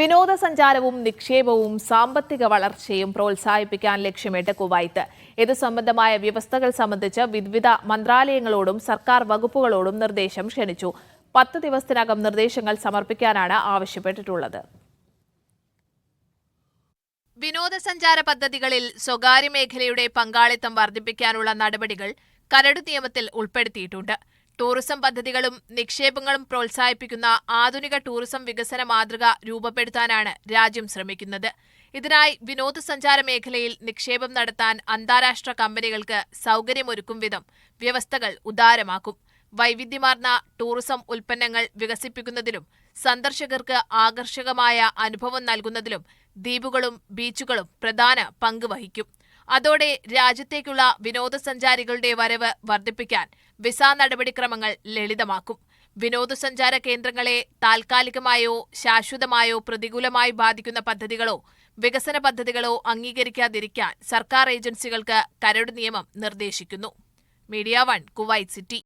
വിനോദസഞ്ചാരവും നിക്ഷേപവും സാമ്പത്തിക വളർച്ചയും പ്രോത്സാഹിപ്പിക്കാൻ ലക്ഷ്യമിട്ട് കുവൈത്ത് ഇത് സംബന്ധമായ വ്യവസ്ഥകൾ സംബന്ധിച്ച് വിവിധ മന്ത്രാലയങ്ങളോടും സർക്കാർ വകുപ്പുകളോടും നിർദ്ദേശം ക്ഷണിച്ചു. 10 ദിവസത്തിനകം നിർദ്ദേശങ്ങൾ സമർപ്പിക്കാനാണ് ആവശ്യപ്പെട്ടിട്ടുള്ളത്. വിനോദസഞ്ചാര പദ്ധതികളിൽ സ്വകാര്യ മേഖലയുടെ പങ്കാളിത്തം വർദ്ധിപ്പിക്കാനുള്ള നടപടികൾ കരട് നിയമത്തിൽ ഉൾപ്പെടുത്തിയിട്ടുണ്ട്. ടൂറിസം പദ്ധതികളും നിക്ഷേപങ്ങളും പ്രോത്സാഹിപ്പിക്കുന്ന ആധുനിക ടൂറിസം വികസന മാതൃക രൂപപ്പെടുത്താനാണ് രാജ്യം ശ്രമിക്കുന്നത്. ഇതിനായി വിനോദസഞ്ചാര മേഖലയിൽ നിക്ഷേപം നടത്താൻ അന്താരാഷ്ട്ര കമ്പനികൾക്ക് സൗകര്യമൊരുക്കും വിധം വ്യവസ്ഥകൾ ഉദാരമാക്കും. വൈവിധ്യമാർന്ന ടൂറിസം ഉൽപ്പന്നങ്ങൾ വികസിപ്പിക്കുന്നതിലും സന്ദർശകർക്ക് ആകർഷകമായ അനുഭവം നൽകുന്നതിലും ദ്വീപുകളും ബീച്ചുകളും പ്രധാന പങ്ക് വഹിക്കും. അതോടെ രാജ്യത്തേക്കുള്ള വിനോദസഞ്ചാരികളുടെ വരവ് വർദ്ധിപ്പിക്കാൻ വിസ നടപടിക്രമങ്ങൾ ലളിതമാക്കും. വിനോദസഞ്ചാര കേന്ദ്രങ്ങളെ താൽക്കാലികമായോ ശാശ്വതമായോ പ്രതികൂലമായി ബാധിക്കുന്ന പദ്ധതികളോ വികസന പദ്ധതികളോ അംഗീകരിക്കാതിരിക്കാൻ സർക്കാർ ഏജൻസികൾക്ക് കരട് നിയമം നിർദ്ദേശിക്കുന്നു. Media 1 Kuwait city.